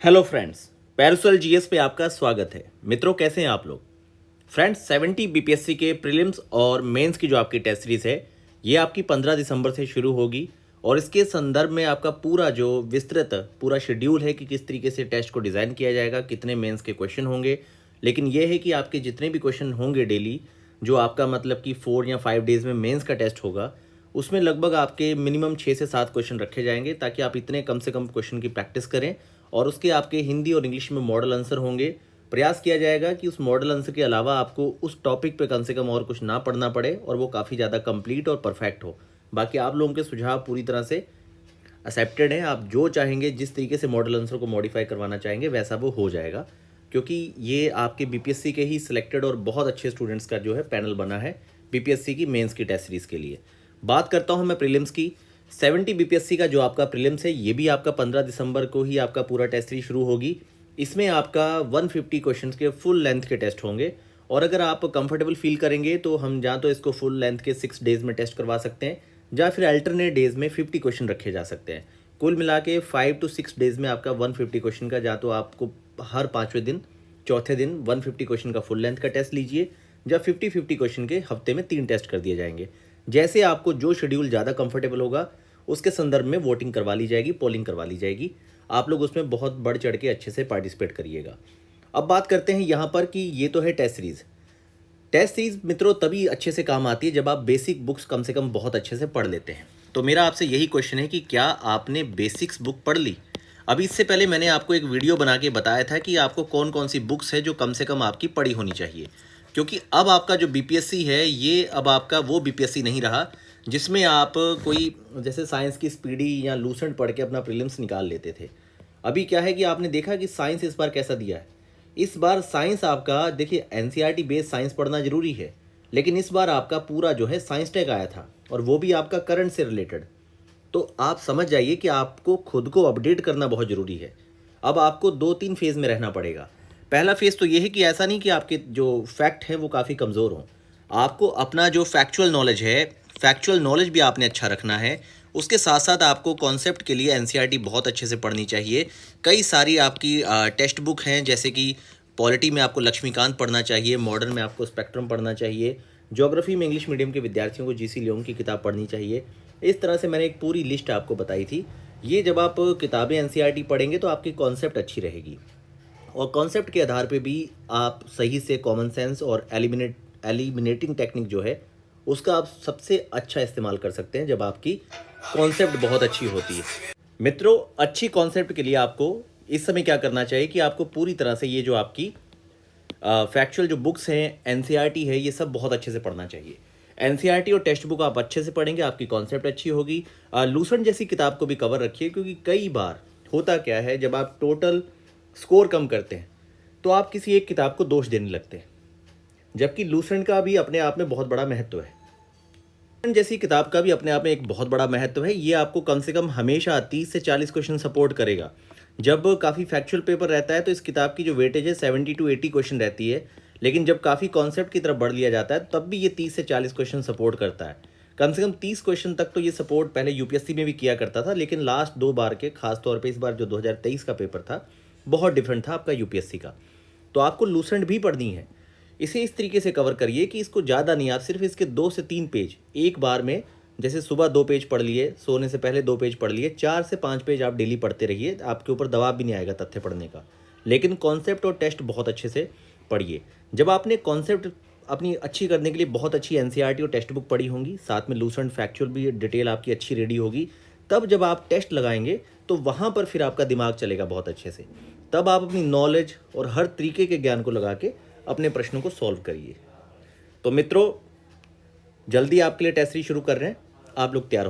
Hello friends, parasol GS पे आपका स्वागत है। मित्रों, कैसे हैं आप लोग? फ्रेंड्स, 70 बीपीएससी के प्रीलिम्स और मेंस की जो आपकी टेस्ट सीरीज है, ये आपकी 15 दिसंबर से शुरू होगी और इसके संदर्भ में आपका पूरा जो विस्तृत पूरा शेड्यूल है कि किस तरीके से टेस्ट को डिज़ाइन किया जाएगा, कितने मेंस के क्वेश्चन होंगे। लेकिन ये है कि आपके जितने भी क्वेश्चन होंगे डेली, जो आपका मतलब कि 4 या 5 डेज़ में मेंस का टेस्ट होगा, उसमें लगभग आपके मिनिमम 6 से 7 क्वेश्चन रखे जाएंगे ताकि आप इतने कम से कम क्वेश्चन की प्रैक्टिस करें। और उसके आपके हिंदी और इंग्लिश में मॉडल आंसर होंगे। प्रयास किया जाएगा कि उस मॉडल आंसर के अलावा आपको उस टॉपिक पे कम से कम और कुछ ना पढ़ना पड़े और वो काफ़ी ज़्यादा कंप्लीट और परफेक्ट हो। बाकी आप लोगों के सुझाव पूरी तरह से एक्सेप्टेड हैं। आप जो चाहेंगे, जिस तरीके से मॉडल आंसर को मॉडिफाई करवाना चाहेंगे, वैसा वो हो जाएगा, क्योंकि ये आपके बीपीएससी के ही सिलेक्टेड और बहुत अच्छे स्टूडेंट्स का जो है पैनल बना है बीपीएससी की मेंस की टेस्ट सीरीज़ के लिए। बात करता हूँ मैं प्रीलिम्स की। 70 बीपीएससी का जो आपका प्रीलिम्स है, ये भी आपका 15 दिसंबर को ही आपका पूरा टेस्ट सीरीज शुरू होगी। इसमें आपका 150 क्वेश्चंस के फुल लेंथ के टेस्ट होंगे और अगर आप कंफर्टेबल फील करेंगे तो हम या तो इसको फुल लेंथ के 6 डेज़ में टेस्ट करवा सकते हैं या फिर अल्टरनेट डेज़ में 50 क्वेश्चन रखे जा सकते हैं। कुल मिला के 5 to 6 डेज़ में आपका 150 क्वेश्चन का, या तो आपको हर 5वें दिन, चौथे दिन 150 क्वेश्चन का फुल लेंथ का टेस्ट लीजिए, या 50-50 क्वेश्चन के हफ्ते में 3 टेस्ट कर दिए जाएंगे। जैसे आपको जो शेड्यूल ज़्यादा कंफर्टेबल होगा उसके संदर्भ में वोटिंग करवा ली जाएगी, पोलिंग करवा ली जाएगी। आप लोग उसमें बहुत बढ़ चढ़ के अच्छे से पार्टिसिपेट करिएगा। अब बात करते हैं यहाँ पर कि ये तो है टेस्ट सीरीज़। टेस्ट सीरीज़ मित्रों तभी अच्छे से काम आती है जब आप बेसिक बुक्स कम से कम बहुत अच्छे से पढ़ लेते हैं। तो मेरा आपसे यही क्वेश्चन है कि क्या आपने बेसिक्स बुक पढ़ ली? अभी इससे पहले मैंने आपको एक वीडियो बना के बताया था कि आपको कौन कौन सी बुक्स है जो कम से कम आपकी पढ़ी होनी चाहिए, क्योंकि अब आपका जो बीपीएससी है, ये अब आपका वो बीपीएससी नहीं रहा जिसमें आप कोई जैसे साइंस की स्पीडी या लूसेंट पढ़ के अपना प्रीलिम्स निकाल लेते थे। अभी क्या है कि आपने देखा कि साइंस इस बार कैसा दिया है। इस बार साइंस आपका, देखिए, एनसीईआरटी बेस्ड साइंस पढ़ना जरूरी है, लेकिन इस बार आपका पूरा जो है साइंस टैग आया था और वो भी आपका करंट से रिलेटेड। तो आप समझ जाइए कि आपको खुद को अपडेट करना बहुत ज़रूरी है। अब आपको 2-3 फेज़ में रहना पड़ेगा। पहला फेज़ तो ये है कि ऐसा नहीं कि आपके जो फैक्ट हैं वो काफ़ी कमज़ोर हों। आपको अपना जो फैक्चुअल नॉलेज भी आपने अच्छा रखना है। उसके साथ साथ आपको कॉन्सेप्ट के लिए एनसीईआरटी बहुत अच्छे से पढ़नी चाहिए। कई सारी आपकी टेक्स्ट बुक हैं, जैसे कि पॉलिटी में आपको लक्ष्मीकांत पढ़ना चाहिए, मॉडर्न में आपको स्पेक्ट्रम पढ़ना चाहिए, ज्योग्राफी में इंग्लिश मीडियम के विद्यार्थियों को जीसी लियोंग की किताब पढ़नी चाहिए। इस तरह से मैंने एक पूरी लिस्ट आपको बताई थी। ये जब आप किताबें एनसीईआरटी पढ़ेंगे तो आपकी कॉन्सेप्ट अच्छी रहेगी और कॉन्सेप्ट के आधार पे भी आप सही से कॉमन सेंस और एलिमिनेटिंग टेक्निक जो है उसका आप सबसे अच्छा इस्तेमाल कर सकते हैं जब आपकी कॉन्सेप्ट बहुत अच्छी होती है। मित्रों, अच्छी कॉन्सेप्ट के लिए आपको इस समय क्या करना चाहिए कि आपको पूरी तरह से ये जो आपकी फैक्चुअल जो बुक्स हैं, एनसीईआरटी है, ये सब बहुत अच्छे से पढ़ना चाहिए। एनसीईआरटी और टेक्स्ट बुक आप अच्छे से पढ़ेंगे, आपकी कॉन्सेप्ट अच्छी होगी। लूसेंट जैसी किताब को भी कवर रखिए, क्योंकि कई बार होता क्या है, जब आप टोटल स्कोर कम करते हैं तो आप किसी एक किताब को दोष देने लगते हैं, जबकि लूसेंट का भी अपने आप में बहुत बड़ा महत्व है। लूसेंट जैसी किताब का भी अपने आप में एक बहुत बड़ा महत्व है। ये आपको कम से कम हमेशा 30 से 40 क्वेश्चन सपोर्ट करेगा। जब काफ़ी फैक्चुअल पेपर रहता है तो इस किताब की जो वेटेज है 70 to 80 क्वेश्चन रहती है, लेकिन जब काफ़ी कॉन्सेप्ट की तरफ बढ़ लिया जाता है तब भी ये 30 से 40 क्वेश्चन सपोर्ट करता है। कम से कम 30 क्वेश्चन तक तो ये सपोर्ट पहले यूपीएससी में भी किया करता था, लेकिन लास्ट 2 बार के, खास तौर पे इस बार जो 2023 का पेपर था, बहुत डिफरेंट था आपका यूपीएससी का। तो आपको लूसेंट भी पढ़नी है। इसे इस तरीके से कवर करिए कि इसको ज़्यादा नहीं, आप सिर्फ इसके 2 से 3 पेज एक बार में, जैसे सुबह 2 पेज पढ़ लिए, सोने से पहले 2 पेज पढ़ लिए, 4 से 5 पेज आप डेली पढ़ते रहिए। आपके ऊपर दबाव भी नहीं आएगा तथ्य पढ़ने का, लेकिन कॉन्सेप्ट और टेस्ट बहुत अच्छे से पढ़िए। जब आपने कॉन्सेप्ट अपनी अच्छी करने के लिए बहुत अच्छी एनसीईआरटी और टेक्स्ट बुक पढ़ी होंगी, साथ में लूसेंट फैक्चुअल भी डिटेल आपकी अच्छी रेडी होगी, तब जब आप टेस्ट लगाएंगे तो वहाँ पर फिर आपका दिमाग चलेगा बहुत अच्छे से। तब आप अपनी नॉलेज और हर तरीके के ज्ञान को लगा के अपने प्रश्नों को सॉल्व करिए। तो मित्रों, जल्दी आपके लिए टेस्ट सीरीज शुरू कर रहे हैं, आप लोग तैयार हो।